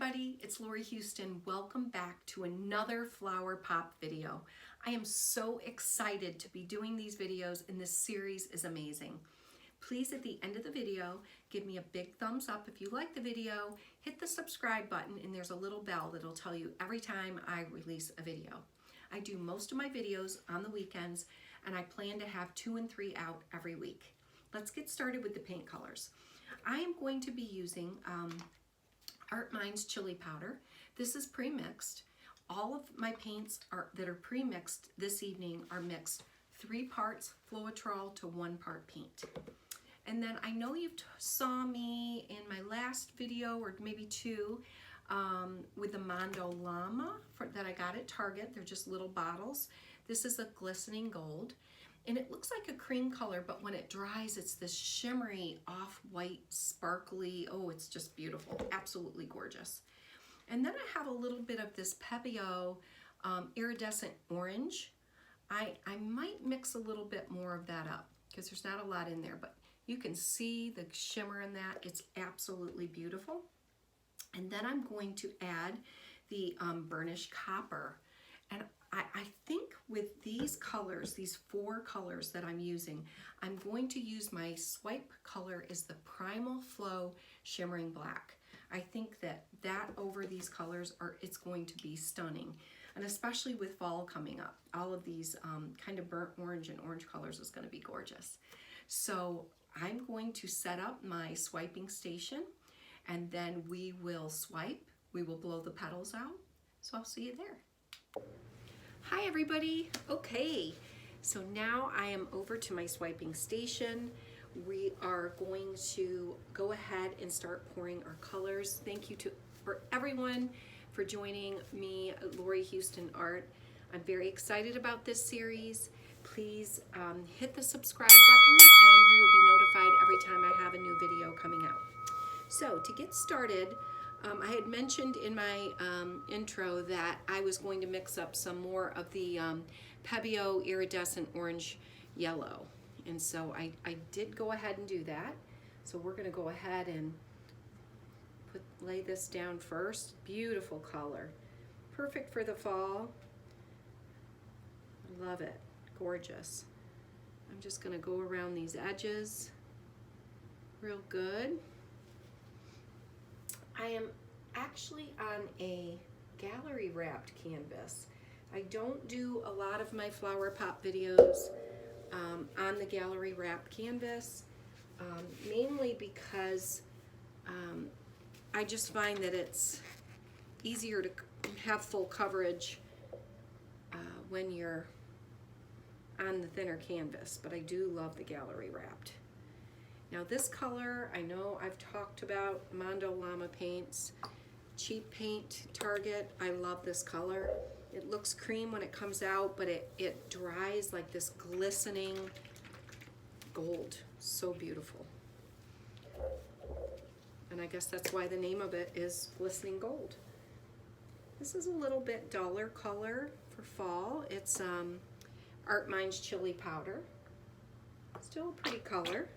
everybody, it's Lori Houston. Welcome back to another flower pop video. I am so excited to be doing these videos, and this series is amazing. Please, at the end of the video, give me a big thumbs up if you like the video, hit the subscribe button, and there's a little bell that'll tell you every time I release a video. I do most of my videos on the weekends, and I plan to have 2 and 3 out every week. Let's get started with the paint colors. I am going to be using Art Minds chili powder. This is pre-mixed. All of my paints that are pre-mixed this evening are mixed 3 parts Floetrol to 1 part paint. And then I know you saw me in my last video, or maybe 2, with the Mondo Llama that I got at Target. They're just little bottles. This is a glistening gold. And it looks like a cream color, but when it dries, it's this shimmery, off-white, sparkly, oh, it's just beautiful, absolutely gorgeous. And then I have a little bit of this Pebeo iridescent orange. I might mix a little bit more of that up because there's not a lot in there, but you can see the shimmer in that. It's absolutely beautiful. And then I'm going to add the burnished copper. And I think with these colors, these 4 colors that I'm using, I'm going to use my swipe color is the Primal Flow Shimmering Black. I think that over these colors, it's going to be stunning. And especially with fall coming up, all of these kind of burnt orange and orange colors is going to be gorgeous. So I'm going to set up my swiping station, and then we will swipe. We will blow the petals out. So I'll see you there. Hi everybody. Okay, so now I am over to my swiping station. We are going to go ahead and start pouring our colors. Thank you for everyone for joining me at Lori Houston Art. I'm very excited about this series. Please hit the subscribe button and you will be notified every time I have a new video coming out. So to get started, I had mentioned in my intro that I was going to mix up some more of the Pebeo iridescent orange yellow. And so I did go ahead and do that. So we're going to go ahead and lay this down first. Beautiful color. Perfect for the fall. Love it. Gorgeous. I'm just going to go around these edges real good. I am actually on a gallery wrapped canvas. I don't do a lot of my flower pop videos on the gallery wrapped canvas, mainly because I just find that it's easier to have full coverage when you're on the thinner canvas, but I do love the gallery wrapped. Now this color, I know I've talked about Mondo Llama paints, cheap paint, Target. I love this color. It looks cream when it comes out, but it dries like this glistening gold. So beautiful. And I guess that's why the name of it is glistening gold. This is a little bit duller color for fall. It's Art Minds chili powder. Still a pretty color.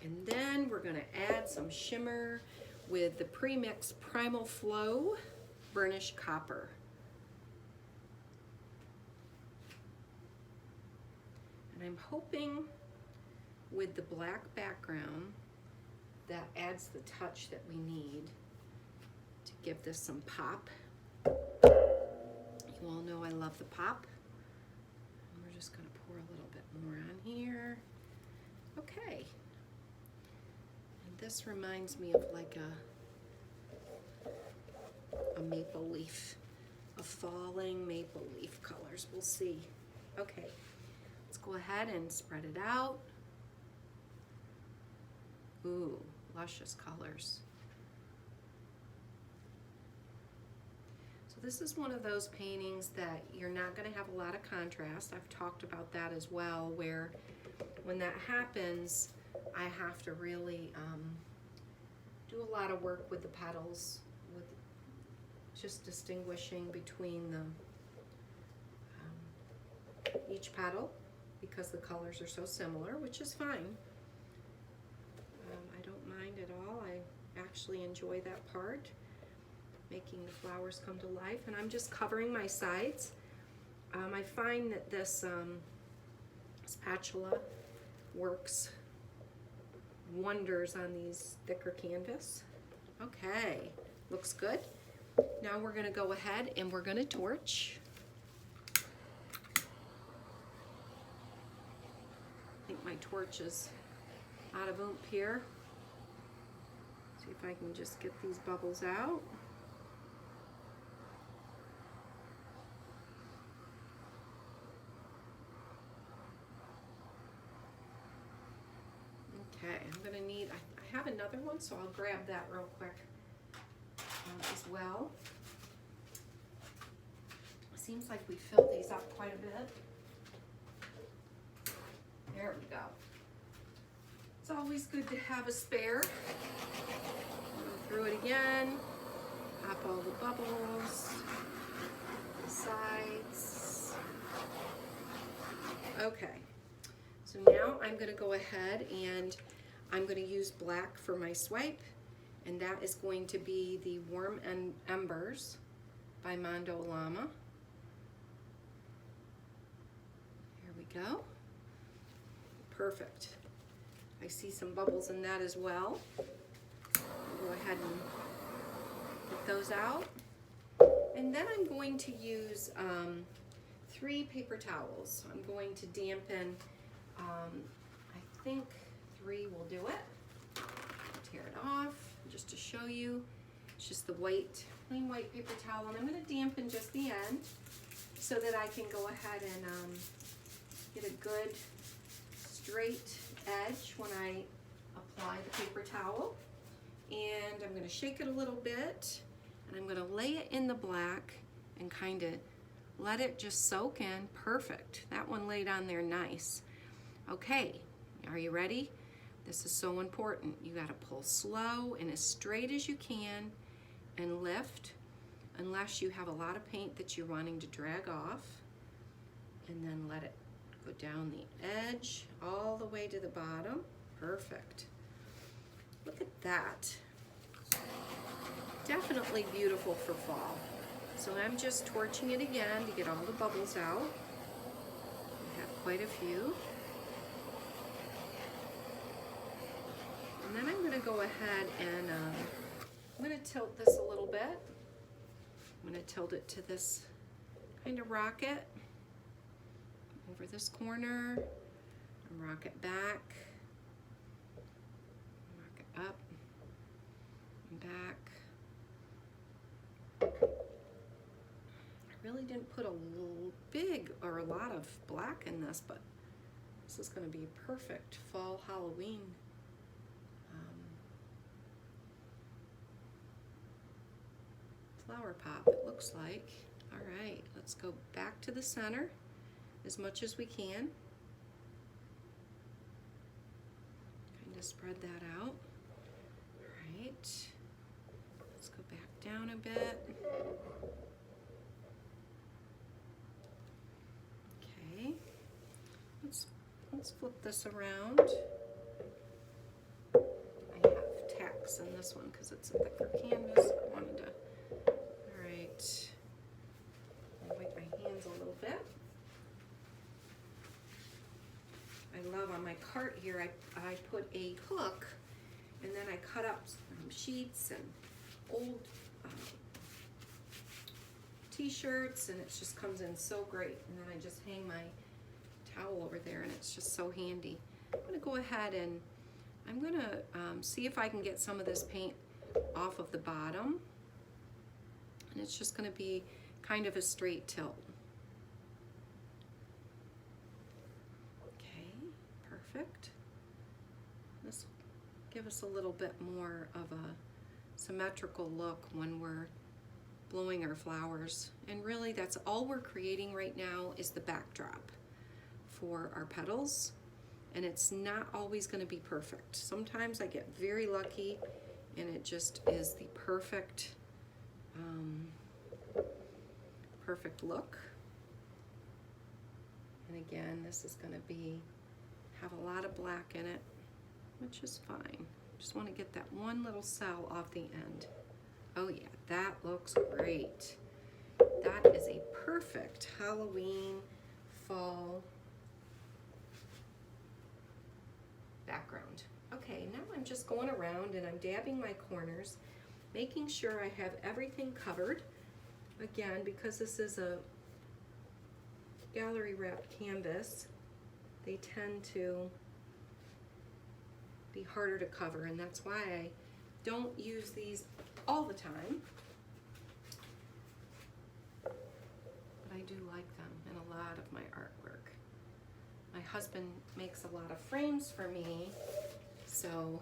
And then we're going to add some shimmer with the pre-mixed Primal Flow burnished copper. And I'm hoping with the black background that adds the touch that we need to give this some pop. You all know I love the pop. And we're just going to pour a little bit more on here. Okay. This reminds me of like a maple leaf, a falling maple leaf colors. We'll see. Okay, let's go ahead and spread it out. Ooh, luscious colors. So this is one of those paintings that you're not going to have a lot of contrast. I've talked about that as well, where when that happens, I have to really do a lot of work with the petals, with just distinguishing between each petal, because the colors are so similar, which is fine. I don't mind at all. I actually enjoy that part. making the flowers come to life. And I'm just covering my sides. I find that this spatula works wonders on these thicker canvas. Okay, looks good. Now we're gonna go ahead and we're gonna torch. I think my torch is out of oomph here. See if I can just get these bubbles out. Okay, I'm gonna need, I have another one, so I'll grab that real quick as well. It seems like we filled these up quite a bit. There we go. It's always good to have a spare. Go through it again, pop all the bubbles, the sides. Okay, so now I'm gonna go ahead and I'm gonna use black for my swipe, and that is going to be the Warm Embers by Mondo Llama. Here we go. Perfect. I see some bubbles in that as well. I'll go ahead and get those out. And then I'm going to use 3 paper towels. I'm going to dampen, I think 3 will do it. Tear it off just to show you. It's just the white, plain white paper towel, and I'm going to dampen just the end so that I can go ahead and get a good straight edge when I apply the paper towel. And I'm going to shake it a little bit, and I'm going to lay it in the black and kind of let it just soak in. Perfect. That one laid on there nice. Okay, are you ready? This is so important. You got to pull slow and as straight as you can and lift, unless you have a lot of paint that you're wanting to drag off, and then let it go down the edge all the way to the bottom. Perfect. Look at that. Definitely beautiful for fall. So I'm just torching it again to get all the bubbles out. I have quite a few. And then I'm going to go ahead and I'm going to tilt this a little bit. I'm going to tilt it to this kind of rocket over this corner, and rock it back, rock it up and back. I really didn't put a big or a lot of black in this, but this is going to be a perfect fall Halloween flower pop, it looks like. All right, let's go back to the center as much as we can. Kind of spread that out. All right, let's go back down a bit. Okay, let's flip this around. I have tacks in this one because it's a thicker canvas. I wanted to. All right, I'll wipe my hands a little bit. I love on my cart here, I put a hook, and then I cut up some sheets and old t-shirts, and it just comes in so great. And then I just hang my towel over there, and it's just so handy. I'm gonna go ahead and I'm gonna see if I can get some of this paint off of the bottom, and it's just gonna be kind of a straight tilt. Perfect. This will give us a little bit more of a symmetrical look when we're blowing our flowers. And really that's all we're creating right now is the backdrop for our petals. And it's not always going to be perfect. Sometimes I get very lucky and it just is the perfect, perfect look. And again, this is going to have a lot of black in it, which is fine. Just want to get that one little cell off the end. Oh yeah, that looks great. That is a perfect Halloween fall background. Okay, now I'm just going around and I'm dabbing my corners, making sure I have everything covered. Again, because this is a gallery wrapped canvas, they tend to be harder to cover, and that's why I don't use these all the time. But I do like them in a lot of my artwork. My husband makes a lot of frames for me, so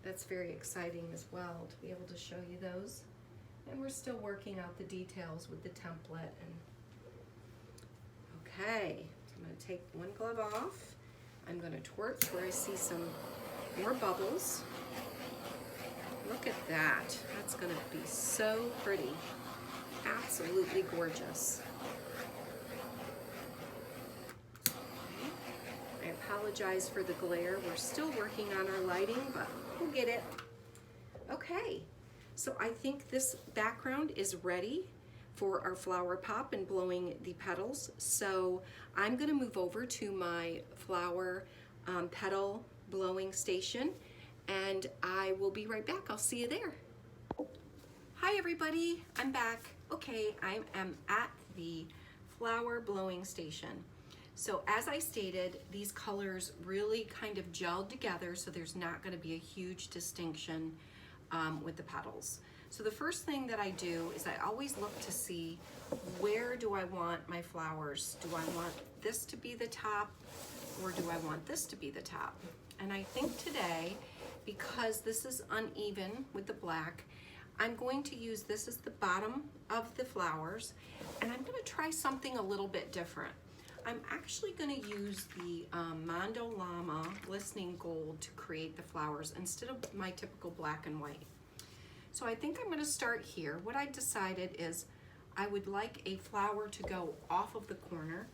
that's very exciting as well to be able to show you those. And we're still working out the details with the template. And okay, so I'm going to take one glove off. I'm going to torch where I see some more bubbles. Look at that. That's going to be so pretty. Absolutely gorgeous. I apologize for the glare. We're still working on our lighting, but we'll get it. Okay, so I think this background is ready for our flower pop and blowing the petals. So I'm going to move over to my flower petal blowing station, and I will be right back. I'll see you there. Hi everybody, I'm back. Okay, I am at the flower blowing station. So as I stated, these colors really kind of gelled together, so there's not going to be a huge distinction with the petals. So the first thing that I do is I always look to see, where do I want my flowers? Do I want this to be the top, or do I want this to be the top? And I think today, because this is uneven with the black, I'm going to use this as the bottom of the flowers, and I'm going to try something a little bit different. I'm actually going to use the Mondo Llama Glistening Gold to create the flowers instead of my typical black and white. So I think I'm going to start here. What I decided is I would like a flower to go off of the corner.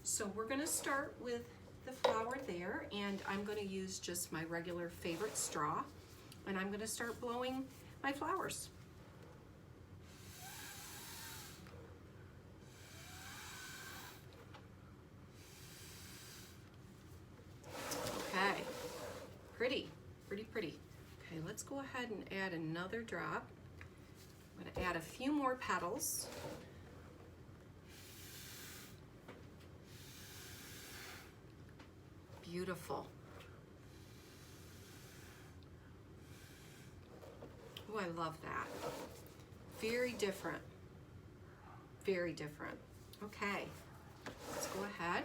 So we're going to start with the flower there, and I'm going to use just my regular favorite straw, and I'm going to start blowing my flowers. Okay, pretty. Okay, let's go ahead and add another drop. I'm going to add a few more petals. Beautiful. Oh, I love that. Very different. Very different. Okay, let's go ahead.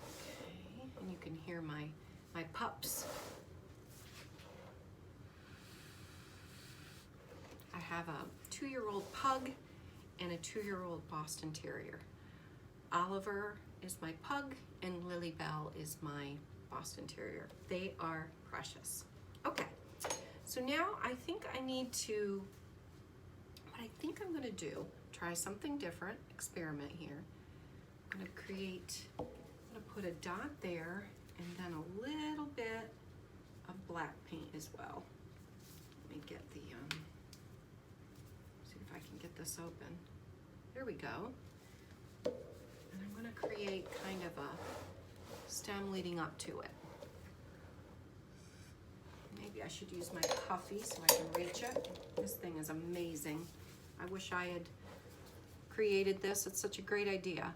Okay, and you can hear my pups. I have a 2-year-old pug and a 2-year-old Boston Terrier. Oliver is my pug and Lily Bell is my Boston Terrier. They are precious. Okay, so now I think I need to, what I think I'm going to do, try something different, experiment here. I'm going to put a dot there and then a little bit of black paint as well. Let me get the, see if I can get this open. There we go. And I'm going to create kind of a stem leading up to it. Maybe I should use my puffy so I can reach it. This thing is amazing. I wish I had created this. It's such a great idea.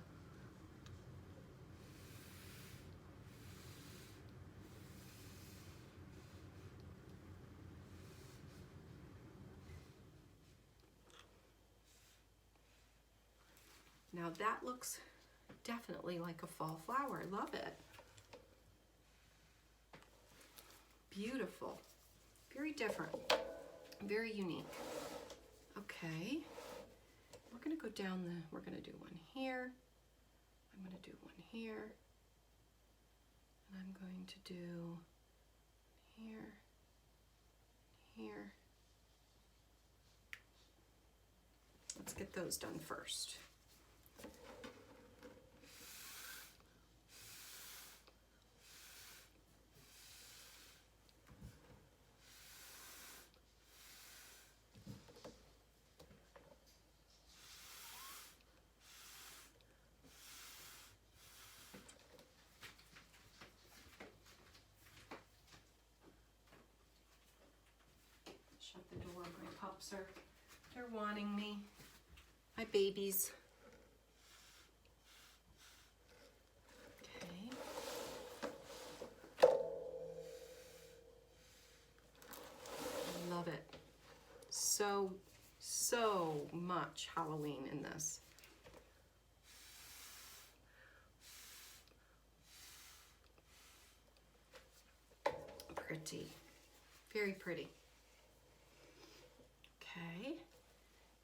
Now that looks definitely like a fall flower. I love it. Beautiful. Very different. Very unique. Okay. We're going to go down we're going to do one here. I'm going to do one here. And I'm going to do here, here. Let's get those done first. pups they're wanting me. My babies. Okay. I love it. So much Halloween in this. Pretty. Very pretty. Okay.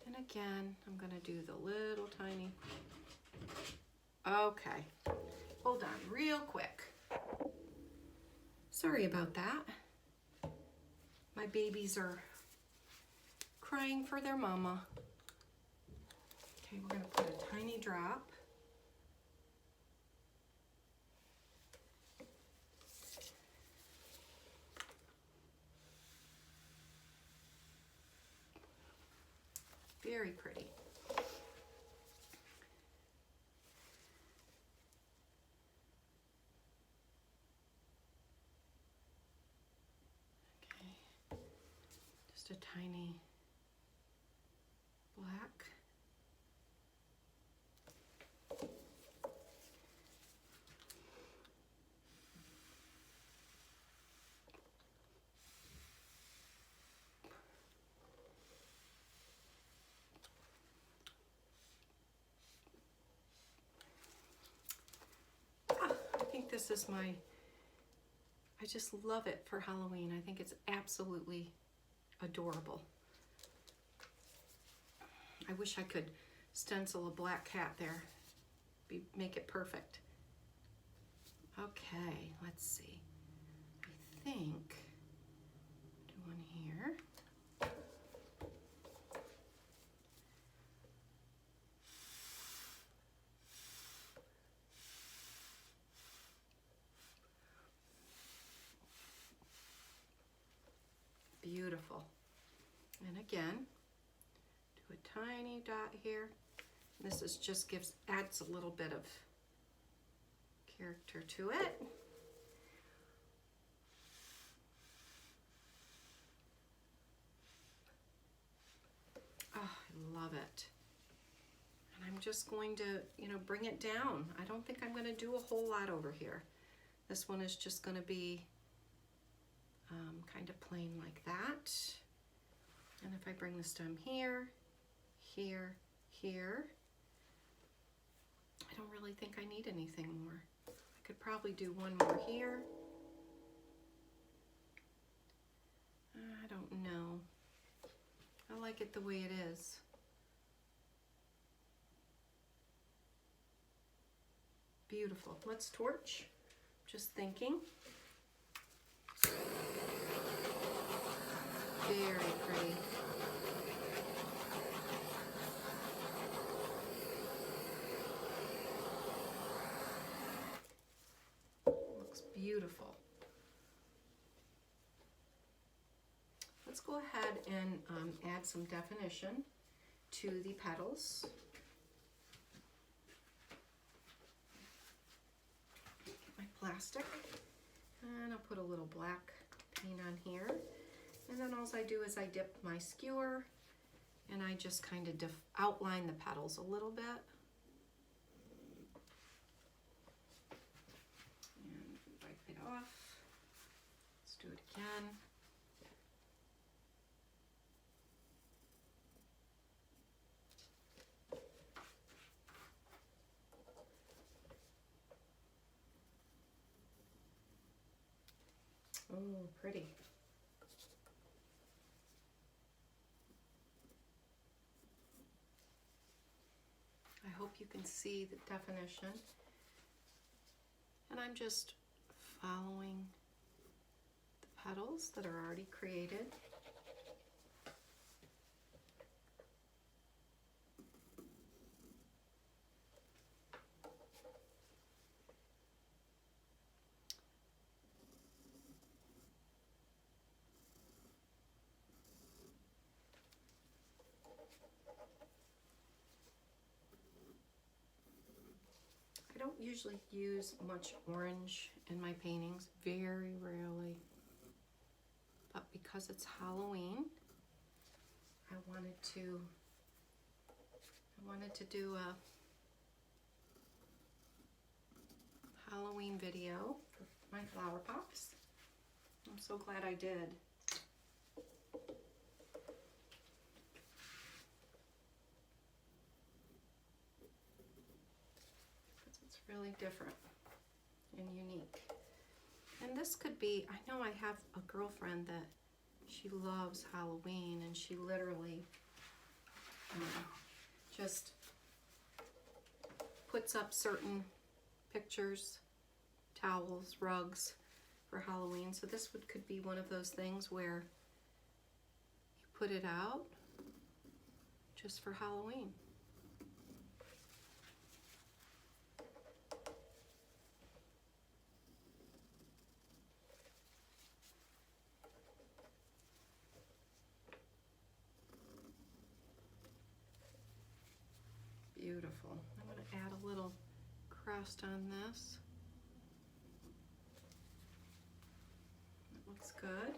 And again, I'm going to do the little tiny. Okay. Hold on real quick. Sorry about that. My babies are crying for their mama. Okay, we're going to put a tiny drop. Very pretty. Okay, just a tiny black. I think this is I just love it for Halloween. I think it's absolutely adorable. I wish I could stencil a black cat there. Make it perfect. Okay, let's see. I think do one here. Beautiful. And again, do a tiny dot here. This is just adds a little bit of character to it. Oh, I love it. And I'm just going to, bring it down. I don't think I'm going to do a whole lot over here. This one is just going to be kind of plain like that. And if I bring the stem here, here, here, I don't really think I need anything more. I could probably do one more here. I don't know. I like it the way it is. Beautiful. Let's torch. Just thinking. Very pretty. Looks beautiful. Let's go ahead and add some definition to the petals. Get my plastic, and I'll put a little black paint on here. And then all I do is I dip my skewer and I just kind of outline the petals a little bit. And wipe it off. Let's do it again. Oh, pretty. I hope you can see the definition. And I'm just following the petals that are already created. I don't usually use much orange in my paintings, very rarely. But because it's Halloween, I wanted to do a Halloween video for my flower pops. I'm so glad I did. It's really different and unique. And this could be, I know I have a girlfriend that she loves Halloween, and she literally just puts up certain pictures, towels, rugs for Halloween. So this could be one of those things where you put it out just for Halloween. Beautiful. I'm going to add a little crust on this. That looks good.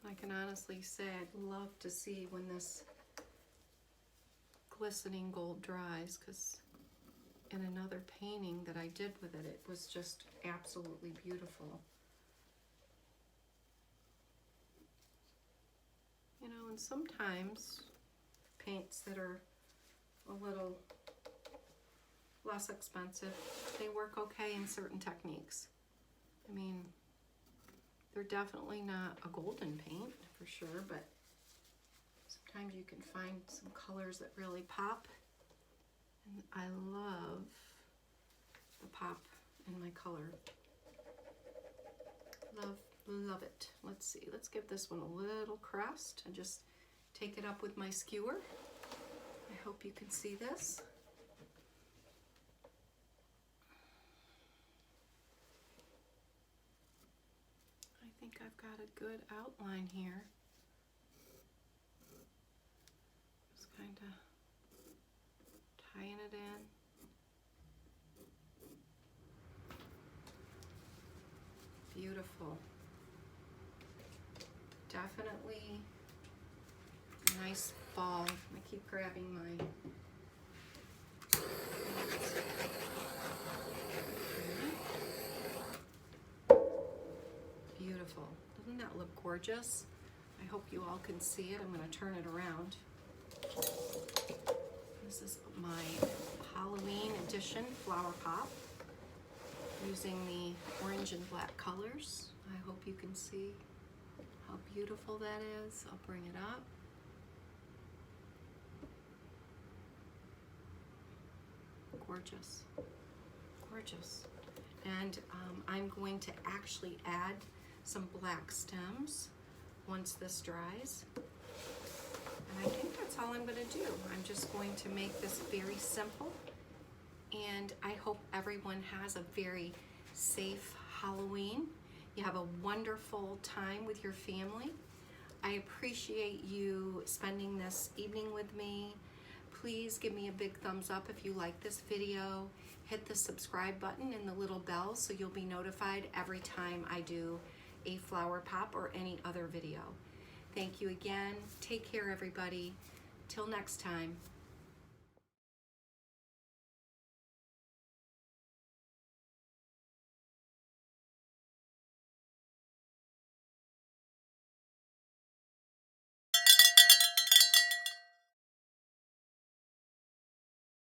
I can honestly say I'd love to see when this glistening gold dries, because in another painting that I did with it, it was just absolutely beautiful. You know, and sometimes paints that are a little less expensive, they work okay in certain techniques. I mean, they're definitely not a golden paint for sure, but sometimes you can find some colors that really pop. And I love the pop in my color. Love it. Let's see, let's give this one a little crust and just take it up with my skewer. I hope you can see this. I think I've got a good outline here. Just kind of tying it in. Beautiful. Definitely a nice fall. I keep grabbing my beautiful. Doesn't that look gorgeous? I hope you all can see it. I'm going to turn it around. This is my Halloween edition flower pop using the orange and black colors. I hope you can see how beautiful that is. I'll bring it up. Gorgeous, gorgeous. And I'm going to actually add some black stems once this dries. And I think that's all I'm going to do. I'm just going to make this very simple. And I hope everyone has a very safe Halloween. You have a wonderful time with your family. I appreciate you spending this evening with me. Please give me a big thumbs up if you like this video. Hit the subscribe button and the little bell so you'll be notified every time I do a flower pop or any other video. Thank you again. Take care, everybody. Till next time.